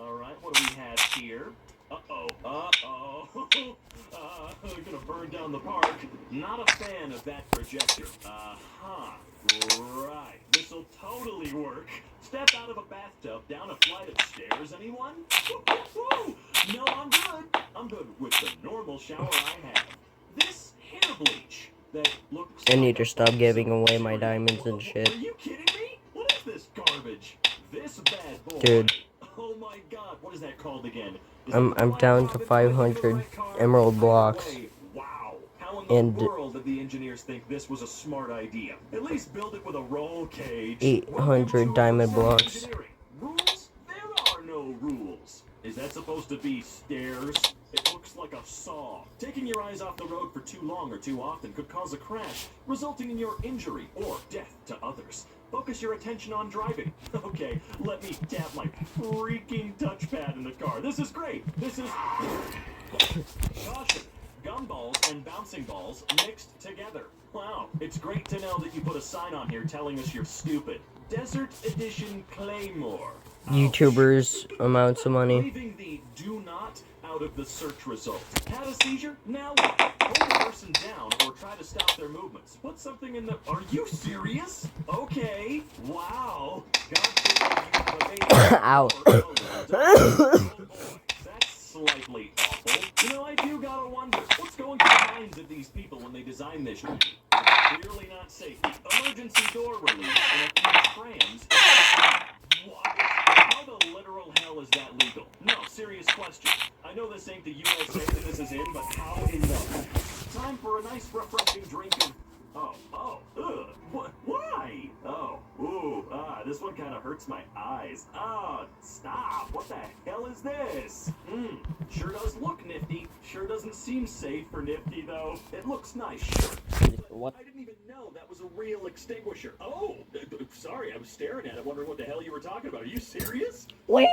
All right, what do we have here? Uh-oh. Gonna burn down the park. Not a fan of that projector. Right. This'll totally work. Step out of a bathtub, down a flight of stairs. Anyone? Woo-hoo-hoo! No, I'm good. I'm good with the normal shower I have. This hair bleach that looks I need like to stop giving away my diamonds and shit. Are you kidding me? What is this garbage? This bad boy. Dude. Oh my god, what is that called again? I'm down to 500 emerald blocks. Wow. How in the world did the engineers think this was a smart idea? At least build it with a roll cage. 800 diamond blocks. Rules? There are no rules. Is that supposed to be stairs? It looks like a saw. Taking your eyes off the road for too long or too often could cause a crash, resulting in your injury or death to others. Focus your attention on driving. Okay, let me tap my freaking touchpad in the car. This is great. This is... Caution. Gumballs and bouncing balls mixed together. Wow, it's great to know that you put a sign on here telling us you're stupid. Desert Edition Claymore. YouTubers amounts of money. Leaving the do not out of the search result. Had a seizure? Now what? Hold the person down or try to stop their movements. Put something in the... Are you serious? Okay. Wow. God forbid you have a baby. Ow. Oh boy. That's slightly awful. You know, I do gotta wonder, what's going through the minds of these people when they design this shit? Clearly not safety. Emergency door release and a few trams. What? How the literal hell is that legal? No, serious question. I know this ain't the USA that this is in, but how in the... Time for a nice refreshing drink of... Why? This one kind of hurts my eyes. Stop. What the hell is this? Sure does look nifty. Sure doesn't seem safe for nifty, though. It looks nice, sure. What? I didn't even know that was a real extinguisher. Oh, sorry, I was staring at it, wondering what the hell you were talking about. Are you serious? Wait.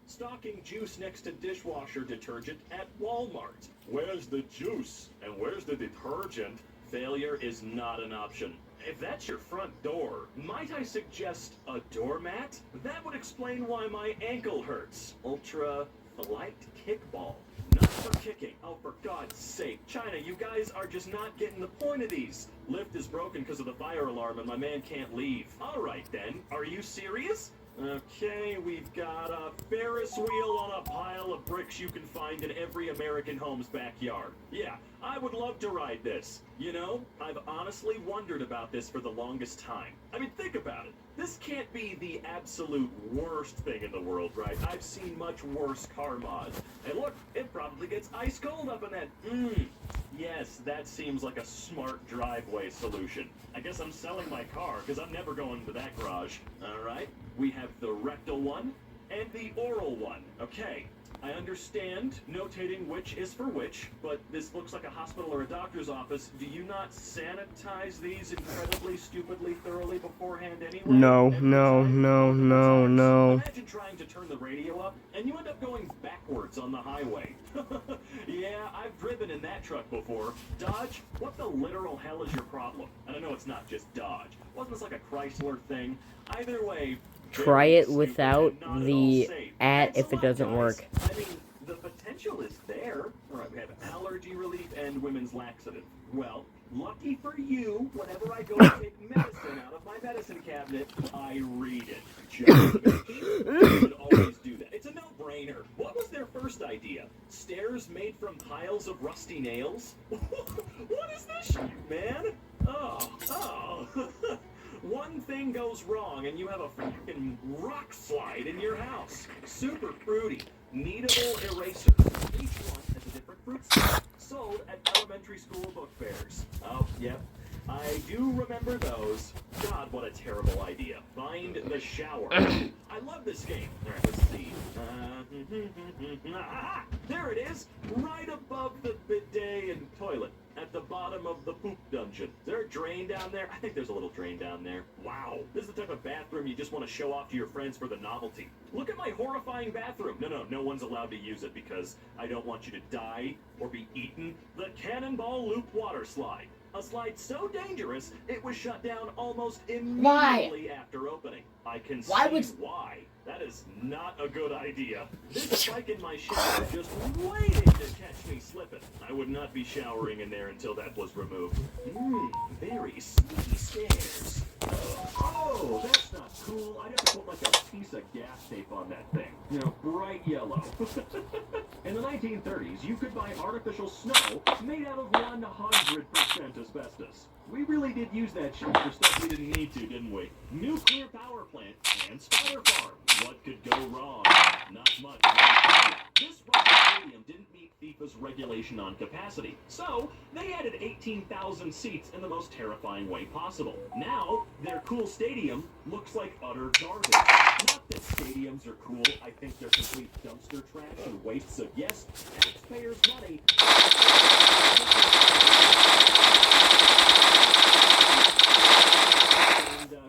Stocking juice next to dishwasher detergent at Walmart. Where's the juice? And where's the detergent? Failure is not an option. If that's your front door, might I suggest a doormat? That would explain why my ankle hurts. Ultra Flight Kickball. Not for kicking. Oh, for God's sake. China, you guys are just not getting the point of these. Lift is broken because of the fire alarm and my man can't leave. All right, then. Are you serious? Okay, we've got a Ferris wheel on a pile of bricks you can find in every American home's backyard. Yeah, I would love to ride this. You know, I've honestly wondered about this for the longest time. I mean, think about it. This can't be the absolute worst thing in the world, right? I've seen much worse car mods. And look, it probably gets ice cold up in that. Yes, that seems like a smart driveway solution. I guess I'm selling my car, because I'm never going to that garage. Alright, we have the rectal one and the oral one. Okay, I understand notating which is for which, but this looks like a hospital or a doctor's office. Do you not sanitize these incredibly, stupidly, thoroughly beforehand anyway? No. Imagine trying to turn the radio up, and you end up going backwards on the highway. Yeah, I've driven in that truck before. Dodge, what the literal hell is your problem? And I know it's not just Dodge. Wasn't this like a Chrysler thing? Either way... Try it without the at if it doesn't work. I mean, the potential is there. All right, we have allergy relief and women's laxative. Well, lucky for you, whenever I go to take medicine out of my medicine cabinet, I read it. You should always do that. It's a no-brainer. What was their first idea? Stairs made from piles of rusty nails? What is this shit, man? Oh. One thing goes wrong and you have a fucking rock slide in your house. Super fruity. Kneadable erasers. Each one has a different fruit snack. Sold at elementary school book fairs. Oh, yep. I do remember those. God, what a terrible idea. Find the shower. I love this game. All right, let's see. There it is. Right above the bidet and toilet. At the bottom of the poop dungeon. Is there a drain down there? I think there's a little drain down there. Wow. This is the type of bathroom you just want to show off to your friends for the novelty. Look at my horrifying bathroom. No one's allowed to use it because I don't want you to die or be eaten. The Cannonball Loop water slide. A slide so dangerous, it was shut down almost immediately after opening. I can see why. That is not a good idea. This spike in my shower just waiting to catch me slipping. I would not be showering in there until that was removed. Very sneaky stairs. Oh, that's not cool. I'd have to put like a piece of gas tape on that thing. You know, bright yellow. In the 1930s, you could buy artificial snow made out of 100% asbestos. We really did use that shit for stuff we didn't need to, didn't we? Nuclear power plant and spider farm. What could go wrong? Not much. This Russian stadium didn't meet FIFA's regulation on capacity, so they added 18,000 seats in the most terrifying way possible. Now, their cool stadium looks like utter garbage. Not that stadiums are cool, I think they're complete dumpster trash and wastes of, yes, taxpayers' money.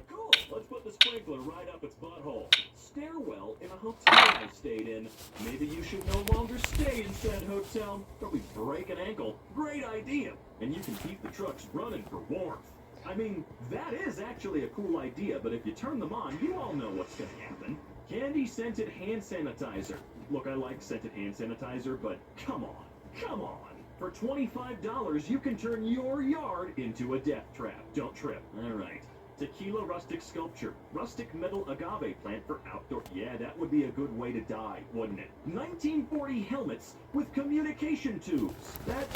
Cool, let's put the sprinkler right up its butthole. Stairwell in a hotel I stayed in. Maybe you should no longer stay in said hotel. Probably break an ankle. Great idea. And you can keep the trucks running for warmth. I mean, that is actually a cool idea, but if you turn them on, you all know what's gonna happen. Candy-scented hand sanitizer. Look, I like scented hand sanitizer, but come on. Come on. For $25, you can turn your yard into a death trap. Don't trip. All right. Tequila rustic sculpture. Rustic metal agave plant for outdoor. Yeah, that would be a good way to die, wouldn't it? 1940 helmets with communication tubes. That,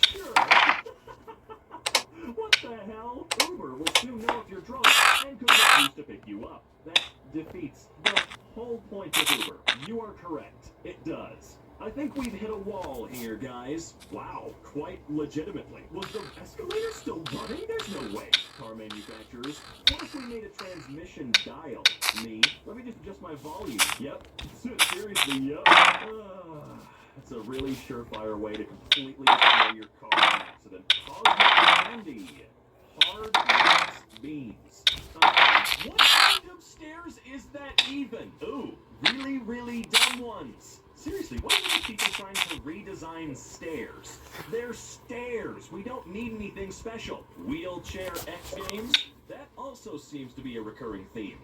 sure. What the hell? Uber will soon know if you're drunk and could refuse to pick you up. That defeats the whole point of Uber. You are correct. It does. I think we've hit a wall here, guys. Wow, quite legitimately. Was the escalator still running? There's no way. Car manufacturers, what if we made a transmission dial? Me? Let me just adjust my volume. Yep. Seriously, yep. That's a really surefire way to completely destroy your car in an accident. Hard candy. Hard nuts, beans. What kind of stairs is that even? Ooh, really, really dumb ones. Seriously, what are these people trying to redesign stairs? They're stairs. We don't need anything special. Wheelchair X Games? That also seems to be a recurring theme.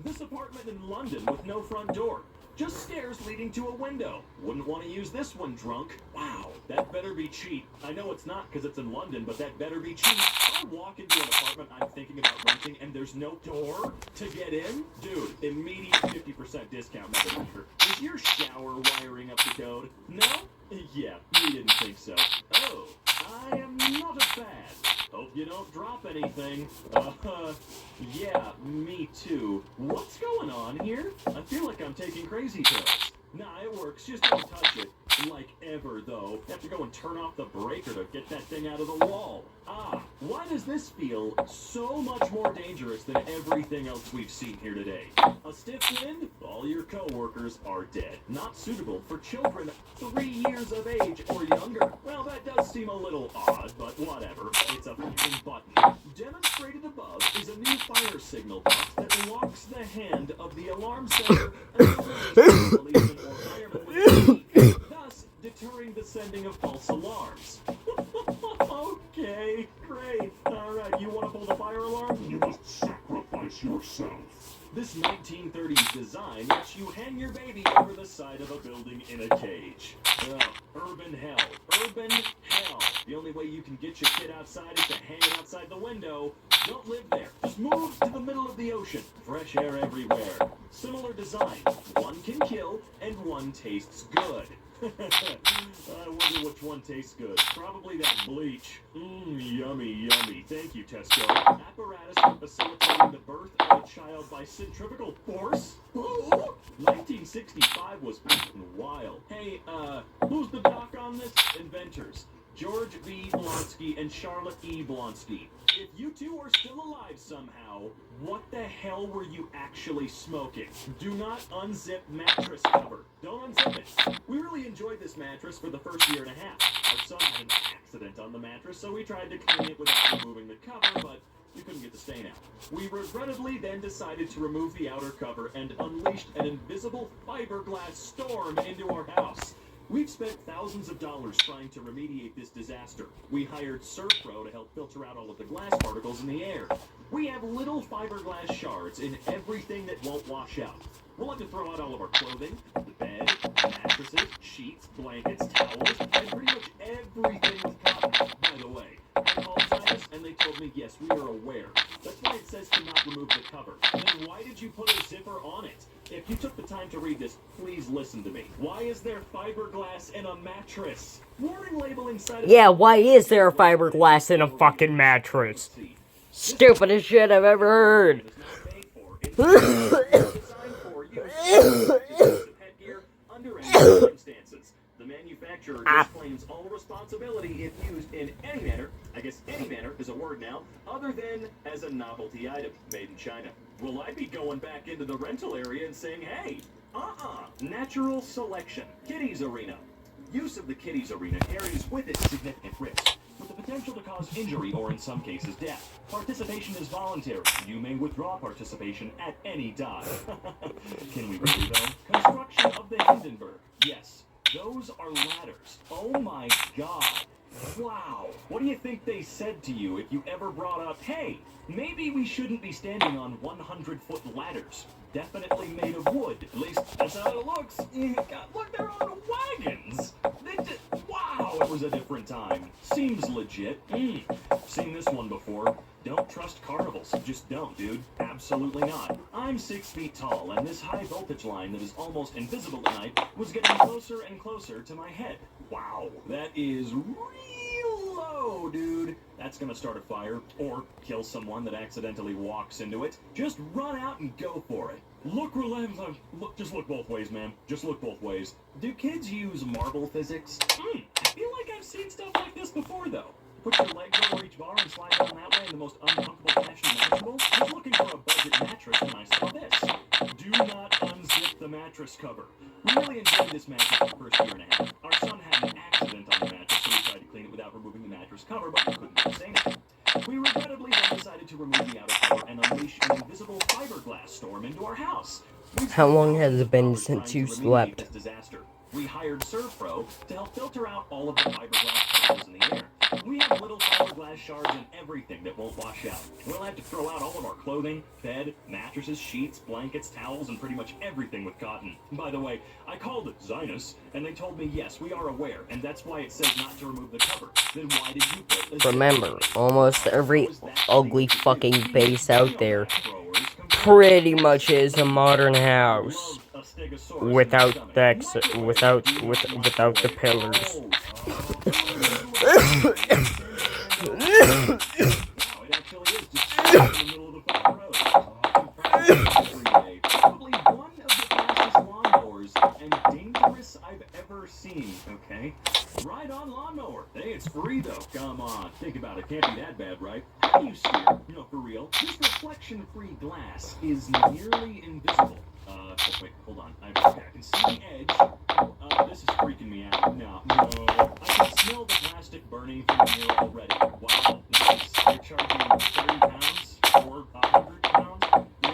This apartment in London with no front door. Just stairs leading to a window. Wouldn't want to use this one, drunk. Wow, that better be cheap. I know it's not because it's in London, but that better be cheap. I walk into an apartment I'm thinking about renting and there's no door to get in? Dude, immediate 50% discount, motherfucker. Is your shower wiring up to code? No? Yeah, you didn't think so. Oh, I am not a fan. Hope you don't drop anything. Yeah, me too. What's going on here? I feel like I'm taking crazy pills. Nah, it works. Just don't touch it. Like ever, though. You have to go and turn off the breaker to get that thing out of the wall. Ah, why does this feel so much more dangerous than everything else we've seen here today? A stiff wind? All your co-workers are dead. Not suitable for children 3 years of age or younger. Well, that does seem a little odd, but whatever. It's a fucking button. Demonstrated above is a new fire signal box that locks the hand of the alarm setter until the policeman or fireman would speak, thus deterring the sending of false alarms. Okay, great. Alright, you want to pull the fire alarm? You must sacrifice yourself. This 1930s design lets you hang your baby over the side of a building in a cage. Urban hell. Urban hell. The only way you can get your kid outside is to hang it outside the window. Don't live there. Just move to the middle of the ocean. Fresh air everywhere. Similar design. One can kill, and one tastes good. I wonder which one tastes good. Probably that bleach. Yummy, yummy. Thank you, Tesco. Apparatus for facilitating the birth of a child by centrifugal force? Ooh. 1965 was fucking wild. Hey, who's the doc on this? Inventors. George V. Blonsky and Charlotte E. Blonsky. If you two are still alive somehow, what the hell were you actually smoking? Do not unzip mattress cover. Don't unzip it. We really enjoyed this mattress for the first year and a half. Our son had an accident on the mattress, so we tried to clean it without removing the cover, but we couldn't get the stain out. We regrettably then decided to remove the outer cover and unleashed an invisible fiberglass storm into our house. We've spent thousands of dollars trying to remediate this disaster. We hired Serpro to help filter out all of the glass particles in the air. We have little fiberglass shards in everything that won't wash out. We'll have to throw out all of our clothing, the bed, mattresses, sheets, blankets, towels, and pretty much everything with cotton. By the way, I called Titus and they told me, yes, we are aware. That's why it says to not remove the cover. Then why did you put a zipper on it? If you took the time to read this, please listen to me. Why is there fiberglass in a mattress? Warning label inside of Yeah, why is there a fiberglass in a fucking mattress? Stupidest shit I've ever heard. The manufacturer disclaims all responsibility if used in any manner, I guess any manner is a word now, other than as a novelty item made in China. Will I be going back into the rental area and saying, hey, natural selection, kiddies arena. Use of the kiddies arena carries with it significant risks, with the potential to cause injury or in some cases death. Participation is voluntary. You may withdraw participation at any time. Can we really though? Construction of the Hindenburg. Yes, those are ladders. Oh my god. Wow. What do you think they said to you if you ever brought up, hey, maybe we shouldn't be standing on 100-foot ladders? Definitely made of wood. At least that's how it looks. God, look, they're on wagons. Wow, it was a different time. Seems legit. Seen this one before. Don't trust carnivals. Just don't, dude. Absolutely not. I'm 6 feet tall, and this high voltage line that is almost invisible at night was getting closer and closer to my head. Wow, that is real low, dude. That's gonna start a fire, or kill someone that accidentally walks into it. Just run out and go for it. Look relentless. Look, just look both ways, man. Just look both ways. Do kids use marble physics? I feel like I've seen stuff like this before, though. Put your legs over each bar and slide down that way in the most uncomfortable fashion imaginable. I was looking for a budget mattress when I saw this. Do not unzip the mattress cover. We really enjoyed this mattress for the first year and a half. Our son had an accident on the mattress, so we tried to clean it without removing the mattress cover, but we couldn't do anything. We regrettably then decided to remove the outer cover and unleash an invisible fiberglass storm into our house. How long has it been since you slept? We hired Serpro to help filter out all of the fiberglass particles in the air. We have little fiberglass shards in everything that won't wash out. We'll have to throw out all of our clothing, bed, mattresses, sheets, blankets, towels, and pretty much everything with cotton. By the way, I called Zinus, and they told me, yes, we are aware, and that's why it says not to remove the cover. Then why did you put... Remember, almost every ugly fucking base out there pretty much is a modern house. Without the without the pillars. Probably one of the fastest lawnmowers and dangerous I've ever seen, okay? Ride on lawnmower. Hey, it's free though. Come on. Think about it. Can't be that bad, right? How do you steer? No, for real. This reflection-free glass is nearly invisible. Oh, wait, hold on. I can see the edge. This is freaking me out. No. I can smell the plastic burning from here already. Wow, nice. You're charging 30 pounds or 100 pounds?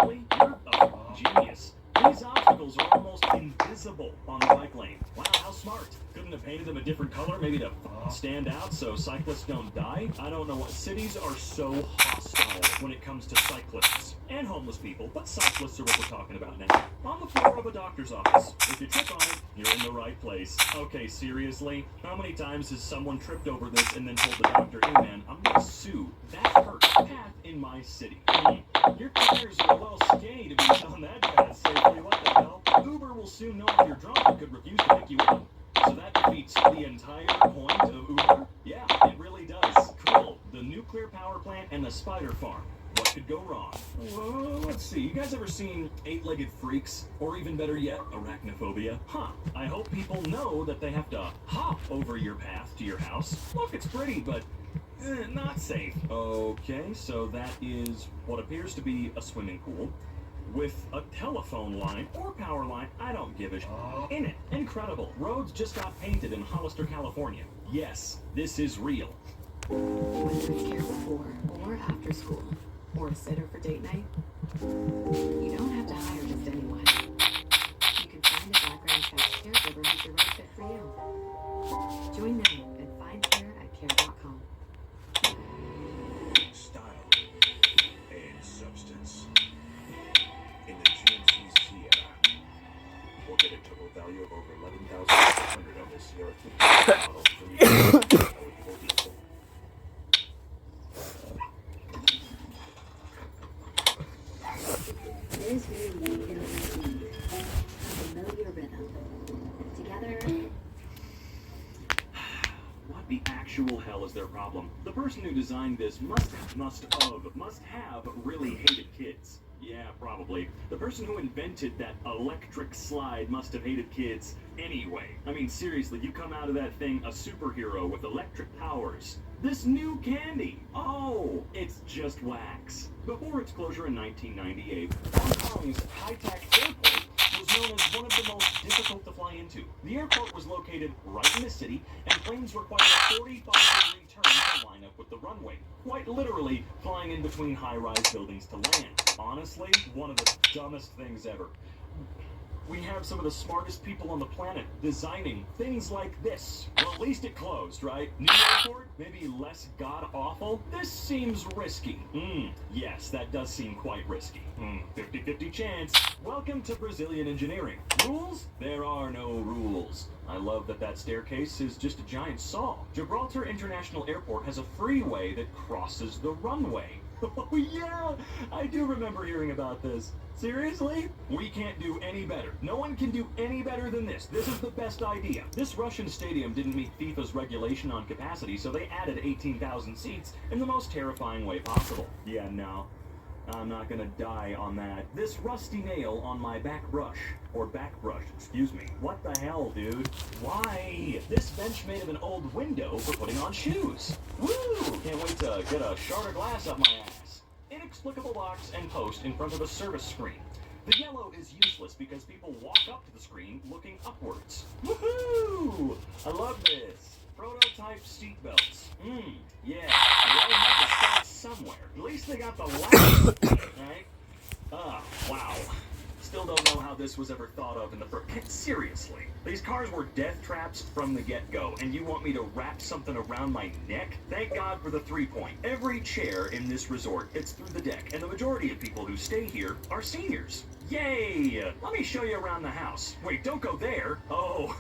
Really? You're a genius. These obstacles are almost invisible on the bike lane. Wow, how smart. Couldn't have painted them a different color, maybe to stand out so cyclists don't die? I don't know what. Cities are so hostile when it comes to cyclists. And homeless people, but cyclists are what we're talking about now. On the floor of a doctor's office. If you trip on it, you're in the right place. Okay, seriously? How many times has someone tripped over this and then told the doctor, hey man, I'm gonna sue that path in my city? Your tires are a little skinny to be on that path safely. What the hell? Uber will soon know if you're drunk and could refuse to pick you up. So that defeats the entire point of Uber? Yeah, it really does. Cool. The nuclear power plant and the spider farm. What could go wrong? Well, let's see. You guys ever seen 8-legged freaks? Or even better yet, arachnophobia? Huh. I hope people know that they have to hop over your path to your house. Look, it's pretty, but not safe. Okay, so that is what appears to be a swimming pool with a telephone line or power line, I don't give a shit, in it. Incredible. Roads just got painted in Hollister, California. Yes, this is real. Whether it's care before or after school, or a sitter for date night, you don't have to hire just anyone. You can find a background check caregiver who's the right fit for you. will get a total value of over 11,600 on this R.I.P model. Can you that would be beautiful. There's very unique in the routine. A familiar rhythm. Together. What the actual hell is their problem? The person who designed this must have really hated kids. Yeah, probably. The person who invented that electric slide must have hated kids anyway. I mean, seriously, you come out of that thing a superhero with electric powers. This new candy, oh, it's just wax. Before its closure in 1998, Hong Kong's high-tech airport was known as one of the most difficult to fly into. The airport was located right in the city, and planes required a 45-degree turn to line up with the runway. Quite literally, flying in between high-rise buildings to land. Honestly, one of the dumbest things ever. We have some of the smartest people on the planet designing things like this. Well, at least it closed, right? New airport? Maybe less god-awful? This seems risky. Yes, that does seem quite risky. 50-50 chance. Welcome to Brazilian engineering. Rules? There are no rules. I love that staircase is just a giant saw. Gibraltar International Airport has a freeway that crosses the runway. Oh yeah, I do remember hearing about this. Seriously? We can't do any better. No one can do any better than this. This is the best idea. This Russian stadium didn't meet FIFA's regulation on capacity, so they added 18,000 seats in the most terrifying way possible. Yeah, no. I'm not gonna die on that. This rusty nail on my back brush. Or back brush, excuse me. What the hell, dude? Why? This bench made of an old window for putting on shoes. Woo! Can't wait to get a shard of glass up my ass. Inexplicable box and post in front of a service screen. The yellow is useless because people walk up to the screen looking upwards. Woohoo! I love this. Prototype seatbelts. Yeah. We all have to start somewhere. At least they got the last one, right? Wow. Still don't know how this was ever thought of in the first. Seriously. These cars were death traps from the get-go, and you want me to wrap something around my neck? Thank God for the 3-point. Every chair in this resort fits through the deck, and the majority of people who stay here are seniors. Yay! Let me show you around the house. Wait, don't go there. Oh.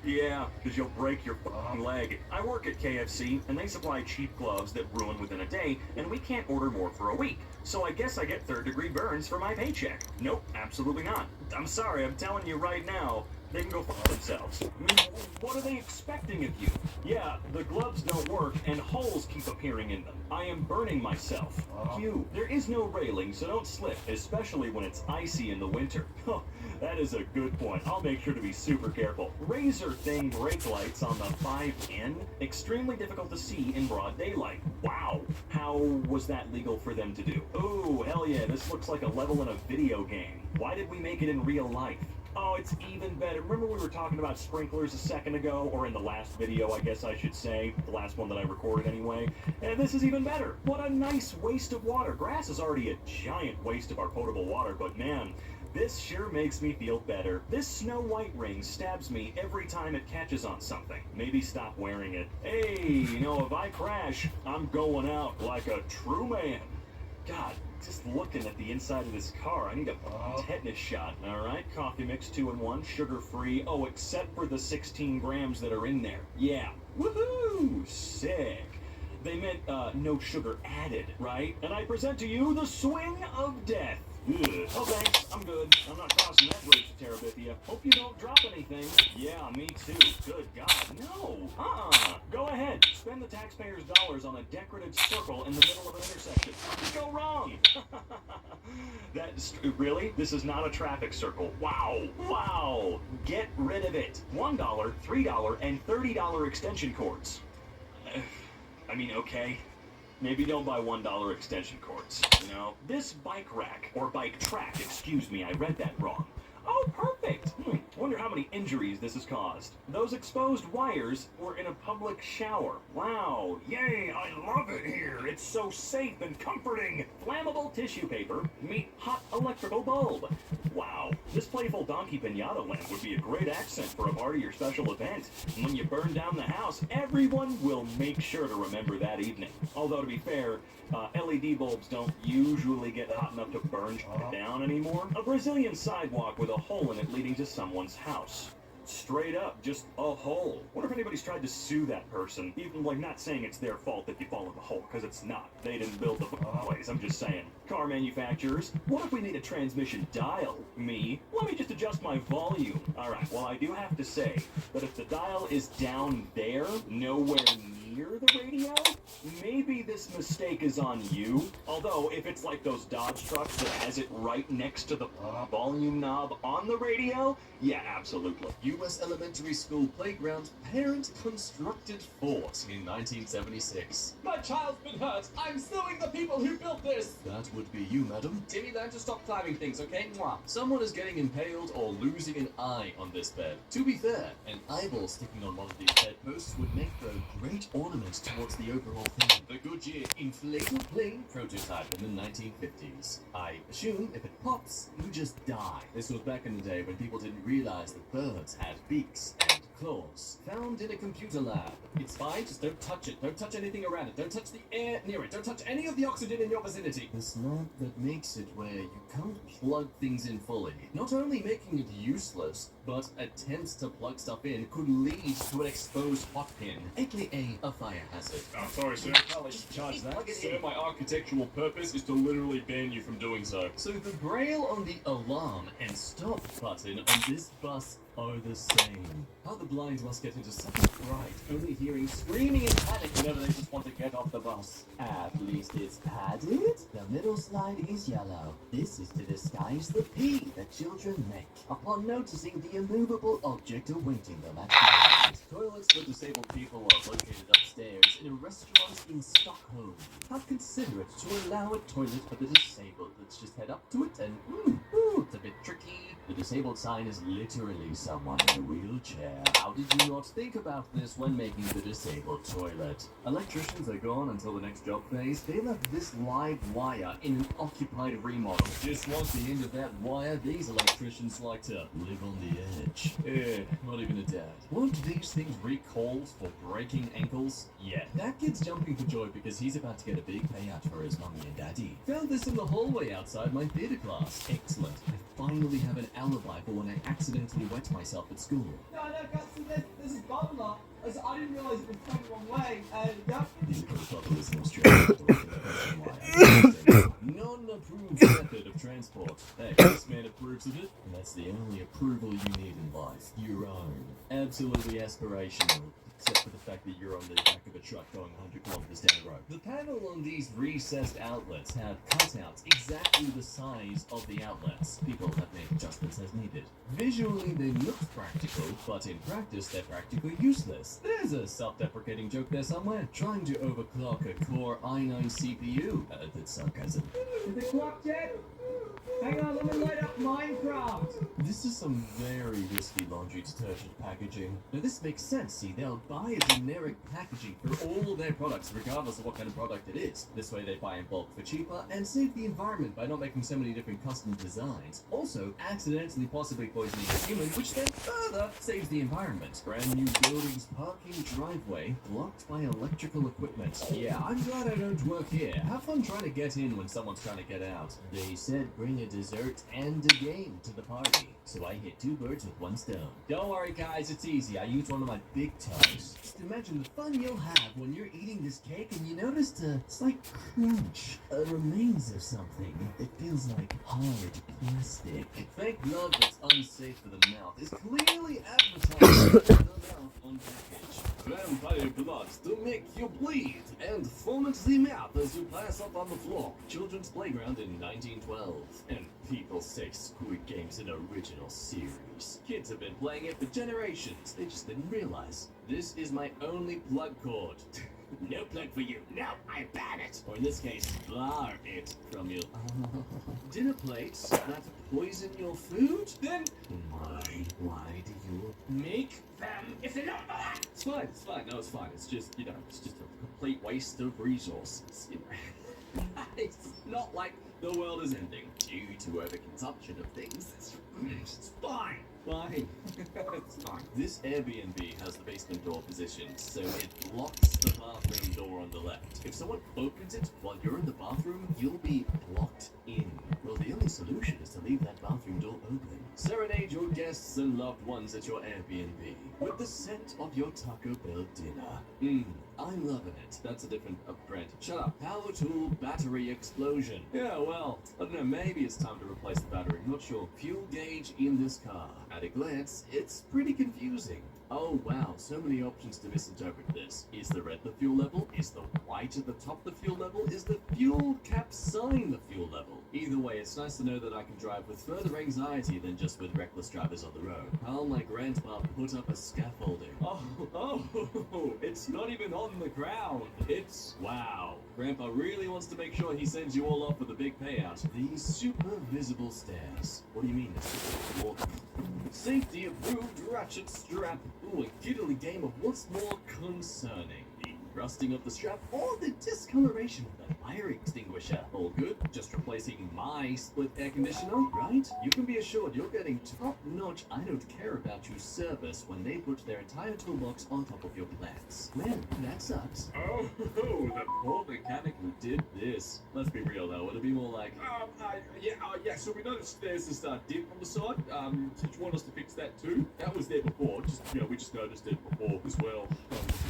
Yeah, because you'll break your fucking leg. I work at KFC, and they supply cheap gloves that ruin within a day, and we can't order more for a week. So I guess I get third-degree burns for my paycheck. Nope, absolutely not. I'm sorry, I'm telling you right now, they can go fuck themselves. I mean, what are they expecting of you? Yeah, the gloves don't work, and holes keep appearing in them. I am burning myself. You, there is no railing, so don't slip, especially when it's icy in the winter. That is a good point. I'll make sure to be super careful. Razor thin brake lights on the 5N. Extremely difficult to see in broad daylight. Wow. How was that legal for them to do? Oh, hell yeah, this looks like a level in a video game. Why did we make it in real life? Oh, it's even better. Remember we were talking about sprinklers a second ago? Or in the last video, I guess I should say. The last one that I recorded anyway. And this is even better. What a nice waste of water. Grass is already a giant waste of our potable water, but man, this sure makes me feel better. This Snow White ring stabs me every time it catches on something. Maybe stop wearing it. Hey, you know, if I crash, I'm going out like a true man. God, just looking at the inside of this car, I need a tetanus shot. All right, coffee mix 2-in-1, sugar-free. Oh, except for the 16 grams that are in there. Yeah, woohoo, sick. They meant no sugar added, right? And I present to you the swing of death. Ugh. Oh, thanks. I'm good. I'm not crossing that bridge to Terabithia. Hope you don't drop anything. Yeah, me too. Good God. No. Go ahead. Spend the taxpayers' dollars on a decorative circle in the middle of an intersection. What could go wrong? Really? This is not a traffic circle. Wow. Wow. Get rid of it. $1, $3, and $30 extension cords. I mean, okay. Maybe don't buy $1 extension cords, you know? This bike rack, or bike track, excuse me, I read that wrong. Oh, perfect! Wonder how many injuries this has caused. Those exposed wires were in a public shower. Wow, yay, I love it here. It's so safe and comforting. Flammable tissue paper meet hot electrical bulb. Wow, This playful donkey pinata lamp would be a great accent for a party or special event. And when you burn down the house, everyone will make sure to remember that evening. Although, to be fair, LED bulbs don't usually get hot enough to burn down anymore. A Brazilian sidewalk with a hole in it leading to someone's house. Straight up, just a hole. What if anybody's tried to sue that person? Even, like, not saying it's their fault if you fall in the hole, because it's not. They didn't build the place, I'm just saying. Car manufacturers, what if we need a transmission dial? Me? Let me just adjust my volume. Alright, well, I do have to say that if the dial is down there, nowhere near the radio, maybe this mistake is on you. Although, if it's like those Dodge trucks that has it right next to the volume knob on the radio, yeah, absolutely. U.S. elementary school playground parent-constructed fort in 1976. My child's been hurt. I'm suing the people who built this. That would be you, madam. Timmy, learn to stop climbing things, okay? Mwah. Someone is getting impaled or losing an eye on this bed. To be fair, an eyeball sticking on one of these bedposts would make for a great ornament towards the overall theme. The Goodyear inflatable plane prototype in the 1950s. I assume if it pops, you just die. This was back in the day when people didn't realize that birds had beaks and claws. Found in a computer lab. It's fine, just don't touch it. Don't touch anything around it. Don't touch the air near it. Don't touch any of the oxygen in your vicinity. The snap that makes it where you can't plug things in fully. Not only making it useless, but attempts to plug stuff in could lead to an exposed hot pin, aka a fire hazard. I'm sorry, sir. Just charge that. Plug it Sir, in. my architectural purpose is to literally ban you from doing so. So the braille on the alarm and stop button on this bus are the same. How the blind must get into such a fright, only hearing screaming in panic whenever they just want to get off the bus. At least it's padded. The middle slide is yellow. This is to disguise the P that children make upon noticing the immovable object awaiting them at the end. Toilets for disabled people are located upstairs in a restaurant in Stockholm. How considerate to allow a toilet for the disabled. Let's just head up to it and it's a bit tricky. The disabled sign is literally someone in a wheelchair. How did you not think about this when making the disabled toilet? Electricians are gone until the next job phase. They left this live wire in an occupied remodel. Just once the end of that wire, these electricians like to live on the edge. Not even a dad. Weren't these things recalled for breaking ankles? Yeah. That kid's jumping for joy because he's about to get a big payout for his mommy and daddy. Found this in the hallway outside my theater class. Excellent. I finally have an alibi for when I accidentally wet myself at school. No, guys, this is Butler. I didn't realize it was coming the wrong way. Yep. These are bubble is an Australian non-approved method of transport. Hey, this man approves of it, and that's the only approval you need in life. Your own. Absolutely aspirational. Except for the fact that you're on the back of a truck going 100 kilometers down the road. The panel on these recessed outlets have cutouts exactly the size of the outlets. People have made adjustments as needed. Visually, they look practical, but in practice, they're practically useless. There's a self-deprecating joke there somewhere. Trying to overclock a Core i9 CPU. That's sarcasm. Is it clocked yet? Hang on, let me light up Minecraft. This is some very risky laundry detergent packaging. Now this makes sense, see, they'll buy a generic packaging for all of their products, regardless of what kind of product it is. This way they buy in bulk for cheaper and save the environment by not making so many different custom designs. Also, accidentally possibly poisoning a human, which then further saves the environment. Brand new building's parking driveway blocked by electrical equipment. Yeah, I'm glad I don't work here. Have fun trying to get in when someone's trying to get out. They said bring a dessert and a game to the party. So I hit two birds with one stone. Don't worry guys, it's easy. I used one of my big toes. Just imagine the fun you'll have when you're eating this cake and you notice a slight crunch, remains of something. It feels like hard plastic. Fake love that's unsafe for the mouth is clearly advertised for the mouth on package. Vampire blood to make you bleed and foment the mouth as you pass up on the floor. Children's Playground in 1912. And people say Squid Game's an original series. Kids have been playing it for generations. They just didn't realize. This is my only plug cord. No plug for you. No, I ban it. Or in this case, bar it from you. Dinner plates that poison your food? Then why do you make them if they don't know that? It's fine. No, it's fine. It's just, it's just a complete waste of resources. It's not like the world is ending due to overconsumption of things. It's fine. Fine. It's fine. This Airbnb has the basement door positioned so it blocks the bathroom door on the left. If someone opens it while you're in the bathroom, you'll be blocked in. Well, the only solution is to leave that bathroom door open. Serenade your guests and loved ones at your Airbnb with the scent of your Taco Bell dinner. I'm loving it. That's a different brand. Shut up. Power tool battery explosion. Yeah, well, I don't know, maybe it's time to replace the battery. Not sure. Fuel gauge in this car. At a glance, it's pretty confusing. Oh wow, so many options to misinterpret this. Is the red the fuel level? Is the white at the top the fuel level? Is the fuel cap sign the fuel level? Either way, it's nice to know that I can drive with further anxiety than just with reckless drivers on the road. How my grandpa put up a scaffolding. Oh, it's not even on the ground. It's, wow. Grandpa really wants to make sure he sends you all off with a big payout. These super visible stairs. What do you mean? Well, safety approved ratchet strap. Ooh, a giddily game of what's more concerning. The rusting of the strap or the discoloration of the fire extinguisher. All good, just replacing my split air conditioner, right? You can be assured you're getting top-notch I don't care about you service when they put their entire toolbox on top of your plants. Well, that sucks. Oh, the poor mechanic who did this. Let's be real though, it'd be more like, yeah, so we noticed there's this dip on the side. Did you want us to fix that too? That was there before, we just noticed it before as well.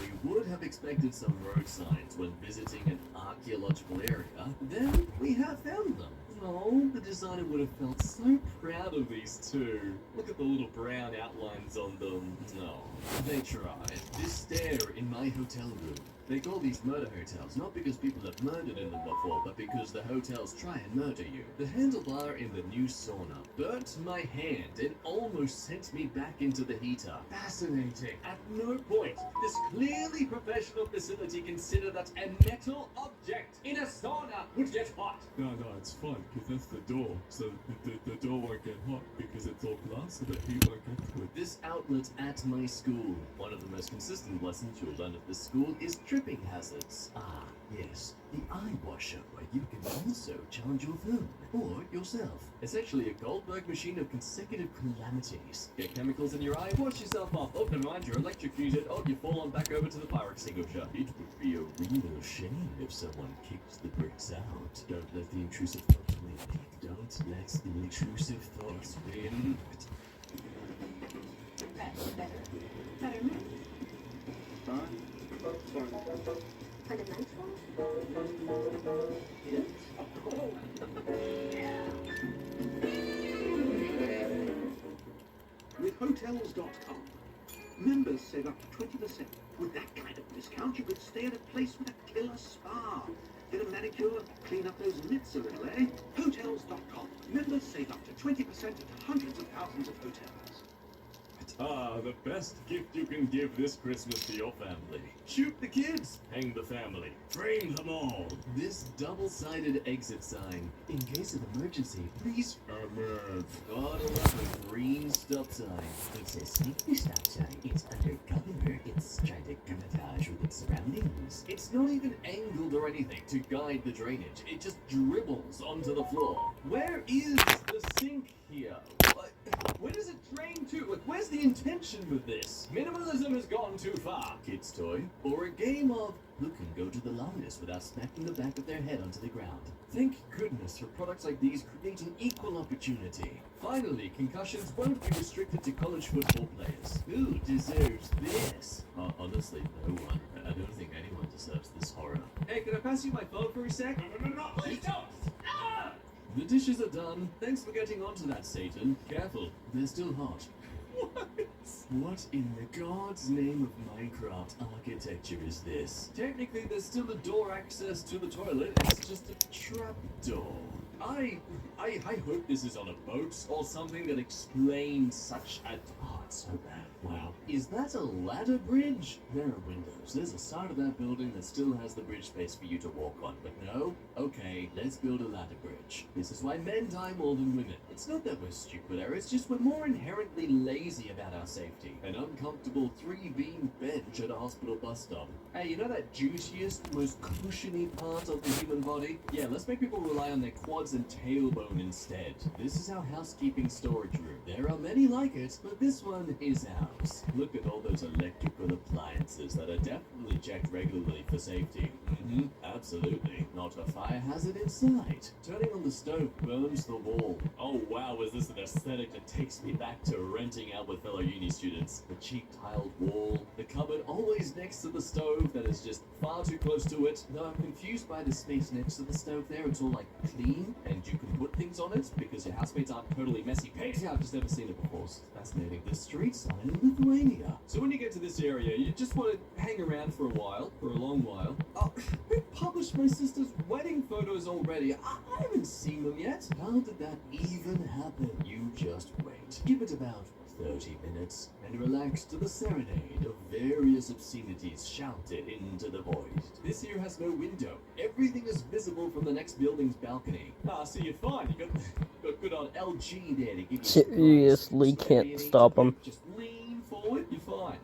We would have expected some road signs when visiting an archaeological area. Then we have found them. Oh, the designer would have felt so proud of these two. Look at the little brown outlines on them. No, they tried. This stair in my hotel room. They call these murder hotels not because people have murdered in them before, but because the hotels try and murder you. The handlebar in the new sauna burnt my hand and almost sent me back into the heater. Fascinating. At no point this clearly professional facility consider that a metal object in a sauna would get hot. No, it's fine, because that's the door. So the door won't get hot because it's all glass, so the heat won't get to it. This outlet at my school. One of the most consistent lessons you'll learn at this school is tripping hazards. Ah, yes, the eye washer where you can also charge your phone or yourself. Essentially a Goldberg machine of consecutive calamities. Get chemicals in your eye, wash yourself off. Oh, never mind, you're electrocuted. Oh, you fall on back over to the fire extinguisher. It would be a real shame if someone kicked the bricks out. Don't let the intrusive thoughts win. Don't let the intrusive thoughts win. Better. Fundamental? With Hotels.com, members save up to 20%. With that kind of discount, you could stay at a place with a killer spa. Get a manicure, clean up those mitts a little, eh? Hotels.com. Members save up to 20% at hundreds of thousands of hotels. Ah, the best gift you can give this Christmas to your family. Shoot the kids! Hang the family. Frame them all. This double-sided exit sign. In case of emergency, please emerge. Gotta love a green stop sign. It's a safety stop sign. It's undercover. It's trying to camouflage with its surroundings. It's not even angled or anything to guide the drainage. It just dribbles onto the floor. Where is the sink here? Where does it drain to? Like, where's the intention with this? Minimalism has gone too far. Kid's toy? Or a game of who can go to the longest without smacking the back of their head onto the ground? Thank goodness for products like these create an equal opportunity. Finally, concussions won't be restricted to college football players. Who deserves this? Honestly, no one. I don't think anyone deserves this horror. Hey, can I pass you my phone for a sec? No, please don't! The dishes are done. Thanks for getting onto that, Satan. Careful, they're still hot. What in the God's name of Minecraft architecture is this? Technically, there's still a door access to the toilet. It's just a trap door. I hope this is on a boat or something that explains such a... Oh, it's so bad. Wow. Is that a ladder bridge? There are windows. There's a side of that building that still has the bridge space for you to walk on. But no? Okay, let's build a ladder bridge. This is why men die more than women. It's not that we're stupider, it's just we're more inherently lazy about our safety. An uncomfortable 3-beam bench at a hospital bus stop. Hey, you know that juiciest, most cushiony part of the human body? Yeah, let's make people rely on their quads and tailbone instead. This is our housekeeping storage room. There are many like it, but this one is ours. Look at all those electrical appliances that are definitely checked regularly for safety. Absolutely. Not a fire hazard inside. Turning on the stove burns the wall. Oh wow, is this an aesthetic that takes me back to renting out with fellow uni students? The cheap tiled wall, the cupboard always next to the stove that is just far too close to it. Though I'm confused by the space next to the stove there. It's all like clean and you can put things on it because your housemates aren't totally messy pigs. Yeah, I've just never seen it before. It's fascinating. The street sign in Lithuania. So when you get to this area, you just want to hang around for a while, for a long while. Oh, who published my sister's wedding photos already? I haven't seen them yet. How did that even happen? You just wait. Give it about 30 minutes and relax to the serenade of various obscenities shouted into the void. This here has no window. Everything is visible from the next building's balcony. Ah, so you're fine. You got good on LG there to give you Seriously, can't stop him. Just lean forward, you're fine.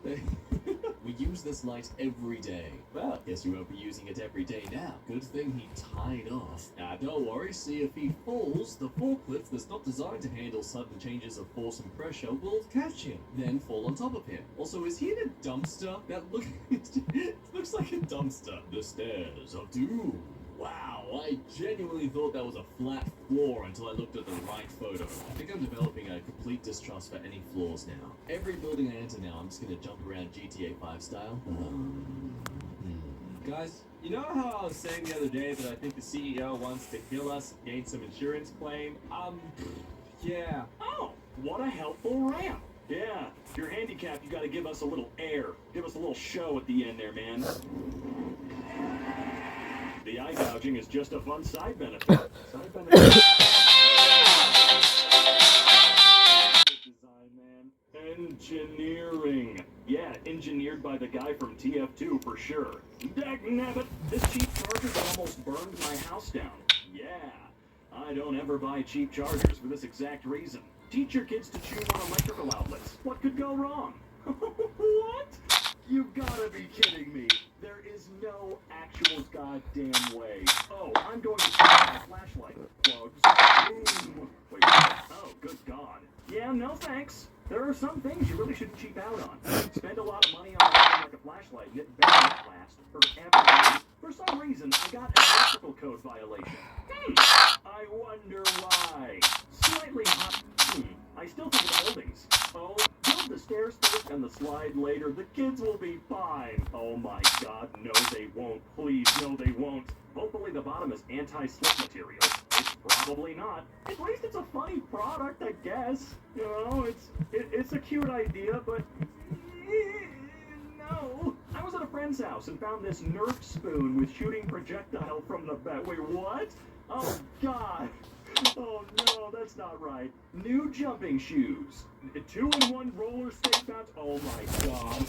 We use this light every day. Well, guess you won't be using it every day now. Good thing he tied off. Now, don't worry, see if he falls, the forklift that's not designed to handle sudden changes of force and pressure will catch him, then fall on top of him. Also, is he in a dumpster? That it looks like a dumpster. The stairs of doom. Wow, I genuinely thought that was a flat floor until I looked at the right photo. I think I'm developing a complete distrust for any floors now. Every building I enter now, I'm just gonna jump around GTA 5 style. Guys, you know how I was saying the other day that I think the CEO wants to kill us, gain some insurance claim? Yeah. Oh, what a helpful ramp. Yeah, if you're handicapped, you gotta give us a little air. Give us a little show at the end there, man. The eye gouging is just a fun side benefit. Side benefit. Design, man. Engineering. Yeah, engineered by the guy from TF2 for sure. Dagnabbit, this cheap charger almost burned my house down. Yeah, I don't ever buy cheap chargers for this exact reason. Teach your kids to chew on electrical outlets. What could go wrong? What? You gotta be kidding me. There is no actual goddamn way. Oh, I'm going to check my flashlight. Plugs. Boom. Wait, oh, good God. Yeah, no thanks. There are some things you really shouldn't cheap out on. Spend a lot of money on something like a flashlight and it better last forever. For some reason, I got an electrical code violation. I wonder why. Slightly hot. I still think of buildings. Oh, build the stairs first and the slide later. The kids will be fine. Oh my God, no they won't. Please, no they won't. Hopefully the bottom is anti-slip material. It's probably not. At least it's a funny product, I guess. You know, it's a cute idea, but no. I was at a friend's house and found this Nerf spoon with shooting projectile from the back. Wait, what? Oh God. Oh no, that's not right. New jumping shoes. 2-in-1 roller skate bounce. Oh my God.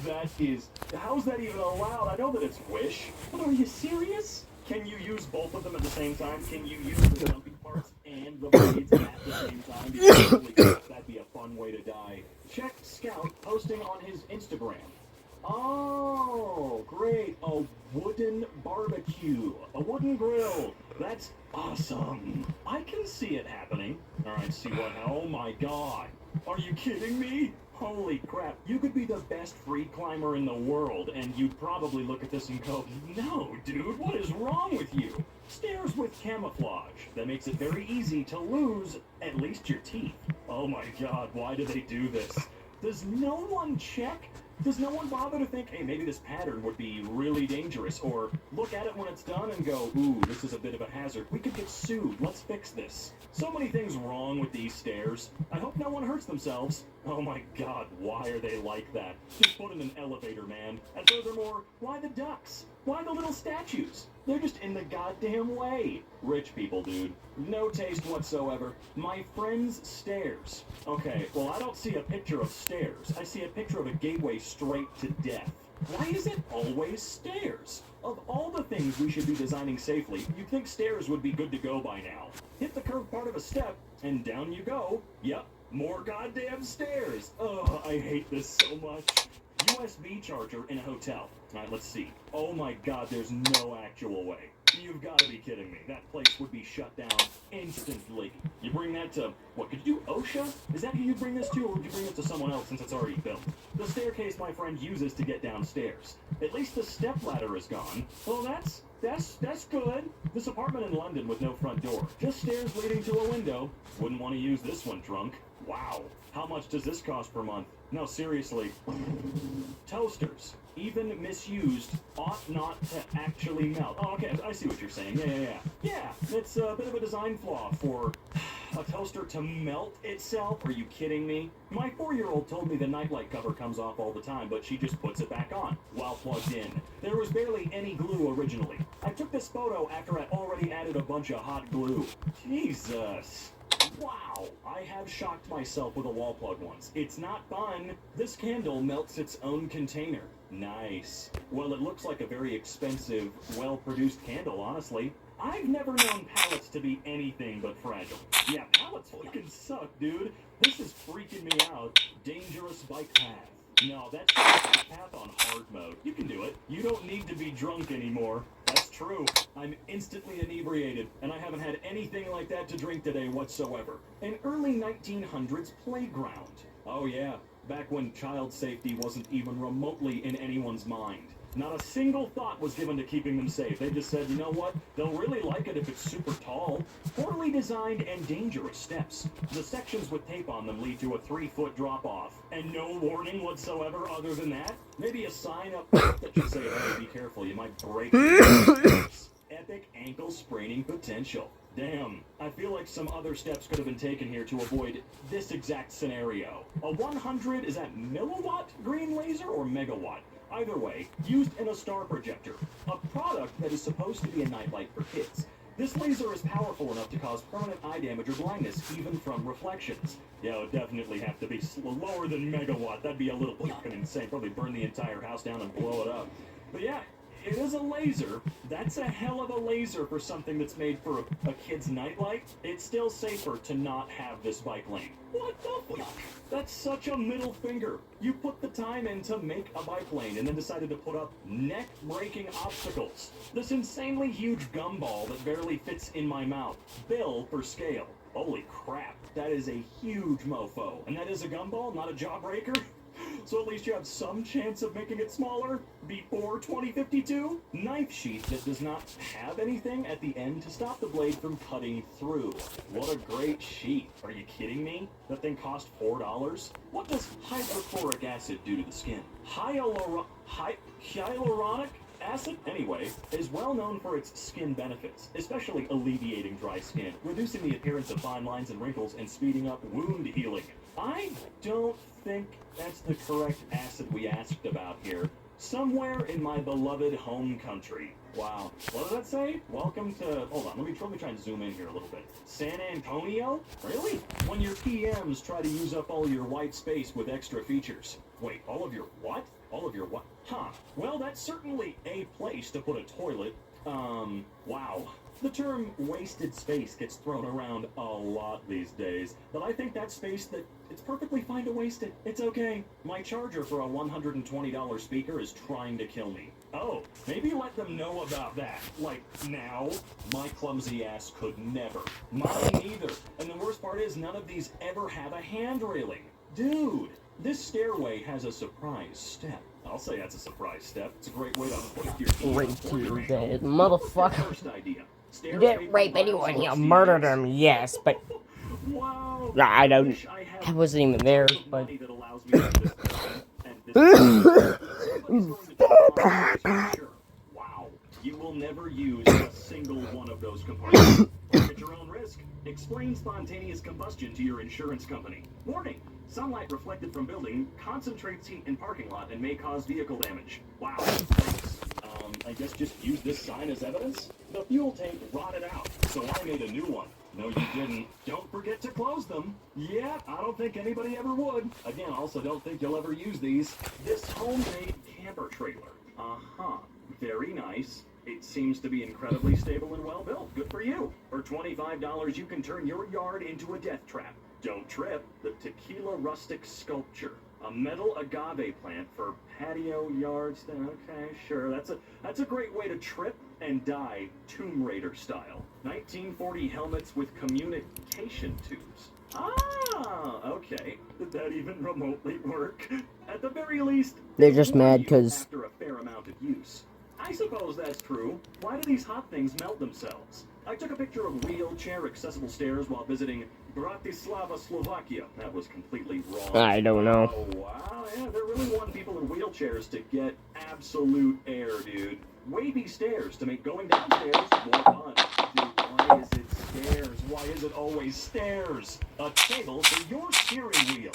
That is... How's that even allowed? I know that it's Wish. But are you serious? Can you use both of them at the same time? Can you use the jumping parts and the blades at the same time? Because that'd be a fun way to die. Check Scout posting on his Instagram. Oh, great. A wooden barbecue. A wooden grill. That's awesome. I can see it happening. Alright, see what? Oh my God. Are you kidding me? Holy crap. You could be the best free climber in the world, and you'd probably look at this and go, no, dude, what is wrong with you? Stairs with camouflage. That makes it very easy to lose at least your teeth. Oh my God, why do they do this? Does no one check? Does no one bother to think, hey, maybe this pattern would be really dangerous? Or look at it when it's done and go, ooh, this is a bit of a hazard. We could get sued. Let's fix this. So many things wrong with these stairs. I hope no one hurts themselves. Oh my god, why are they like that? Just put in an elevator, man. And furthermore, why the ducks? Why the little statues? They're just in the goddamn way. Rich people, dude. No taste whatsoever. My friend's stairs. Okay, well, I don't see a picture of stairs. I see a picture of a gateway straight to death. Why is it always stairs? Of all the things we should be designing safely, you'd think stairs would be good to go by now. Hit the curved part of a step, and down you go. Yep, more goddamn stairs. Ugh, I hate this so much. USB charger in a hotel. Alright, let's see. Oh my god, there's no actual way. You've got to be kidding me. That place would be shut down instantly. You bring that to, what, could you do OSHA? Is that who you bring this to, or would you bring it to someone else since it's already built? The staircase my friend uses to get downstairs. At least the stepladder is gone. Well, that's good. This apartment in London with no front door. Just stairs leading to a window. Wouldn't want to use this one, drunk. Wow. How much does this cost per month? No, seriously. Toasters, even misused, ought not to actually melt. Oh, okay, I see what you're saying. Yeah, it's a bit of a design flaw for a toaster to melt itself. Are you kidding me? My 4-year-old told me the nightlight cover comes off all the time, but she just puts it back on while plugged in. There was barely any glue originally. I took this photo after I'd already added a bunch of hot glue. Jesus. Wow, I have shocked myself with a wall plug once. It's not fun. This candle melts its own container. Nice. Well, it looks like a very expensive, well-produced candle, honestly. I've never known pallets to be anything but fragile. Yeah, pallets fucking suck, dude. This is freaking me out. Dangerous bike path. No, that's just a bike path on hard mode. You can do it. You don't need to be drunk anymore. That's true. I'm instantly inebriated, and I haven't had anything like that to drink today whatsoever. An early 1900s playground. Oh yeah, back when child safety wasn't even remotely in anyone's mind. Not a single thought was given to keeping them safe. They just said, you know what? They'll really like it if it's super tall. Poorly designed and dangerous steps. The sections with tape on them lead to a 3-foot drop-off. And no warning whatsoever other than that? Maybe a sign up top that should say, hey, be careful, you might break your epic ankle spraining potential. Damn, I feel like some other steps could have been taken here to avoid this exact scenario. A 100, is that milliwatt green laser or megawatt? Either way, used in a star projector, a product that is supposed to be a nightlight for kids. This laser is powerful enough to cause permanent eye damage or blindness, even from reflections. Yeah, it would definitely have to be lower than megawatt. That'd be a little fucking insane. Probably burn the entire house down and blow it up. But yeah, it is a laser. That's a hell of a laser for something that's made for a kid's nightlight. It's still safer to not have this bike lane. What the fuck? That's such a middle finger. You put the time in to make a bike lane and then decided to put up neck-breaking obstacles. This insanely huge gumball that barely fits in my mouth. Bill for scale. Holy crap, that is a huge mofo. And that is a gumball, not a jawbreaker? So at least you have some chance of making it smaller before 2052. Knife sheath that does not have anything at the end to stop the blade from cutting through. What a great sheath. Are you kidding me? That thing cost $4? What does hydrochloric acid do to the skin? Hyaluronic acid, anyway, is well known for its skin benefits, especially alleviating dry skin, reducing the appearance of fine lines and wrinkles, and speeding up wound healing. I don't think that's the correct acid we asked about here. Somewhere in my beloved home country. Wow. What does that say? Welcome to... Hold on, let me try and zoom in here a little bit. San Antonio? Really? When your PMs try to use up all your white space with extra features. Wait, all of your what? All of your what? Huh. Well, that's certainly a place to put a toilet. Wow. The term wasted space gets thrown around a lot these days, but I think that space that it's perfectly fine to waste it. It's okay. My charger for a $120 speaker is trying to kill me. Oh, maybe let them know about that. Like, now? My clumsy ass could never. Mine either. And the worst part is none of these ever have a hand railing. Dude, this stairway has a surprise step. I'll say that's a surprise step. It's a great way to put your Rape you, dead motherfucker. First idea. You didn't rape anyone, you murdered him, yes, but... Wow. I don't... I wasn't even there, but... Wow. You will never use a single one of those compartments. At your own risk. Explain spontaneous combustion to your insurance company. Warning. Sunlight reflected from building concentrates heat in parking lot and may cause vehicle damage. Wow. Thanks. I guess just use this sign as evidence? The fuel tank rotted out, so I made a new one. No, you didn't. Don't forget to close them. Yeah, I don't think anybody ever would. Again, also don't think you'll ever use these. This homemade camper trailer. Uh-huh. Very nice. It seems to be incredibly stable and well built. Good for you. For $25, you can turn your yard into a death trap. Don't trip. The Tequila Rustic Sculpture. A metal agave plant for patio yards. Okay, sure. That's a great way to trip and die Tomb Raider style. 1940 helmets with communication tubes. Ah, okay. Did that even remotely work? At the very least, They're just mad because after a fair amount of use. I suppose that's true. Why do these hot things melt themselves? I took a picture of wheelchair accessible stairs while visiting Bratislava, Slovakia. That was completely wrong. I don't know. Oh, wow. Yeah, they're really wanting people in wheelchairs to get absolute air, dude. Wavy stairs to make going downstairs more fun. Dude, why is it stairs? Why is it always stairs? A table for your steering wheel.